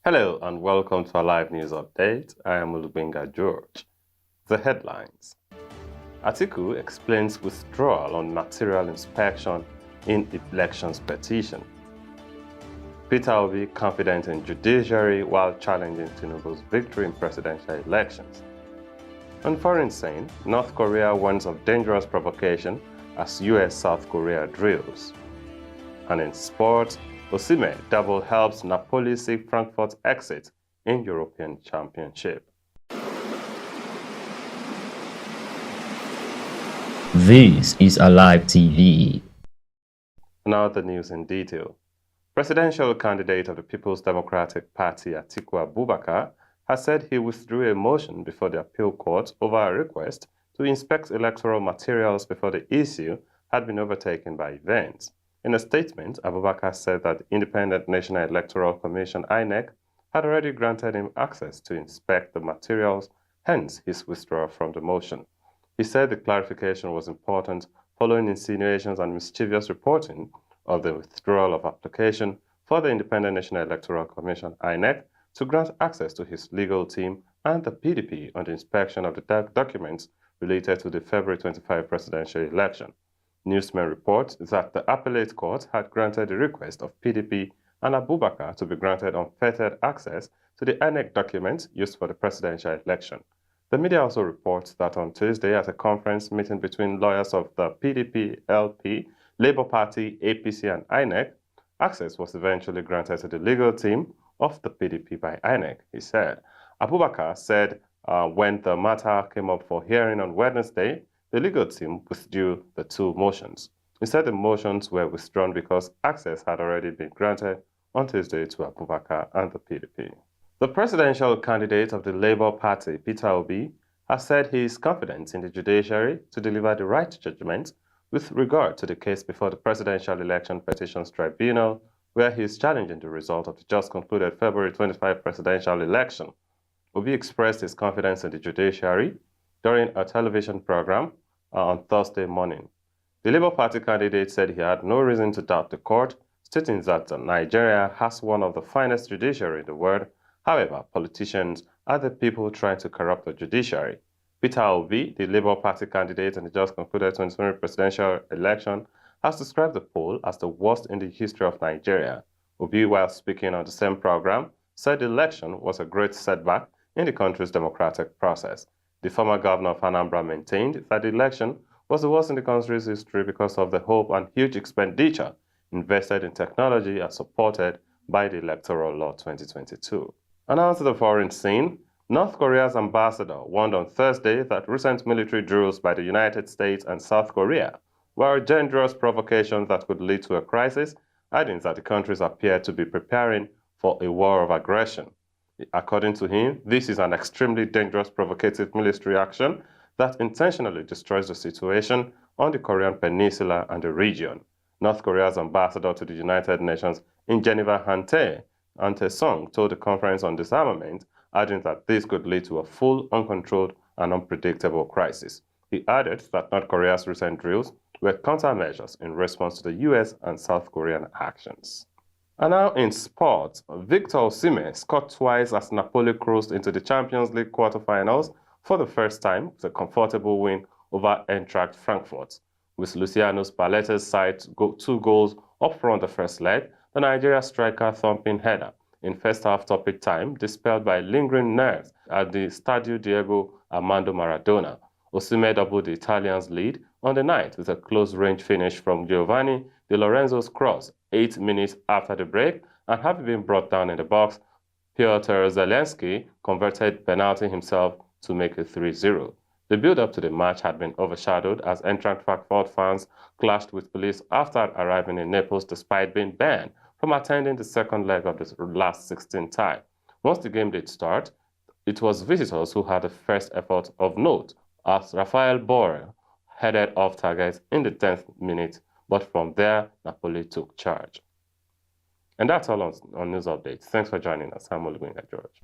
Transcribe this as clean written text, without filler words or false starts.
Hello and welcome to our live news update. I am Abubakar George. The headlines. Atiku explains withdrawal on material inspection in elections petition. Peter Obi confident in judiciary while challenging Tinubu'S victory in presidential elections. On foreign scene, North Korea warns of dangerous provocation as US-South Korea drills. And in sports, Osimhen double helps Napoli seek Frankfurt's exit in European Championship. This is Alive TV. Now the news in detail. Presidential candidate of the People's Democratic Party Atiku Abubakar has said he withdrew a motion before the appeal court over a request to inspect electoral materials before the issue had been overtaken by events. In a statement, Abubakar said that the Independent National Electoral Commission (INEC) had already granted him access to inspect the materials, hence his withdrawal from the motion. He said the clarification was important following insinuations and mischievous reporting of the withdrawal of application for the Independent National Electoral Commission (INEC) to grant access to his legal team and the PDP on the inspection of the documents related to the February 25 presidential election. Newsmen report that the appellate court had granted the request of PDP and Abubakar to be granted unfettered access to the INEC documents used for the presidential election. The media also reports that on Tuesday at a conference meeting between lawyers of the PDP, LP, Labour Party, APC and INEC, access was eventually granted to the legal team of the PDP by INEC, he said. Abubakar said when the matter came up for hearing on Wednesday, the legal team withdrew the two motions. He said the motions were withdrawn because access had already been granted on Tuesday to Abubakar and the PDP. The presidential candidate of the Labour Party, Peter Obi, has said he is confident in the judiciary to deliver the right judgment with regard to the case before the Presidential Election Petitions Tribunal, where he is challenging the result of the just concluded February 25 presidential election. Obi expressed his confidence in the judiciary during a television program on Thursday morning. The Labour Party candidate said he had no reason to doubt the court, stating that Nigeria has one of the finest judiciary in the world. However, politicians are the people trying to corrupt the judiciary. Peter Obi, the Labour Party candidate in the just concluded 2020 presidential election, has described the poll as the worst in the history of Nigeria. Obi, while speaking on the same program, said the election was a great setback in the country's democratic process. The former governor of Anambra maintained that the election was the worst in the country's history because of the hope and huge expenditure invested in technology as supported by the Electoral Law 2022. And now to the foreign scene. North Korea's ambassador warned on Thursday that recent military drills by the United States and South Korea were a dangerous provocation that could lead to a crisis, adding that the countries appear to be preparing for a war of aggression. According to him, this is an extremely dangerous provocative military action that intentionally destroys the situation on the Korean Peninsula and the region. North Korea's ambassador to the United Nations in Geneva, Ante Song, told the conference on disarmament, adding that this could lead to a full, uncontrolled, and unpredictable crisis. He added that North Korea's recent drills were countermeasures in response to the US and South Korean actions. And now in sports, Victor Osimhen scored twice as Napoli cruised into the Champions League quarterfinals for the first time with a comfortable win over Eintracht Frankfurt. With Luciano Spalletti's side 2 goals up front the first leg, the Nigeria striker thumping header in first half stoppage time dispelled by lingering nerves at the Stadio Diego Armando Maradona. Osimhen doubled the Italians' lead on the night with a close-range finish from Giovanni Di Lorenzo's cross 8 minutes after the break, and having been brought down in the box, Piotr Zielinski converted penalty himself to make it 3-0. The build-up to the match had been overshadowed as Eintracht Frankfurt fans clashed with police after arriving in Naples despite being banned from attending the second leg of the last 16 tie. Once the game did start, it was visitors who had the first effort of note as Rafael Borrell headed off target in the 10th minute, but from there, Napoli took charge. And that's all on News Updates. Thanks for joining us. I'm Abubakar George.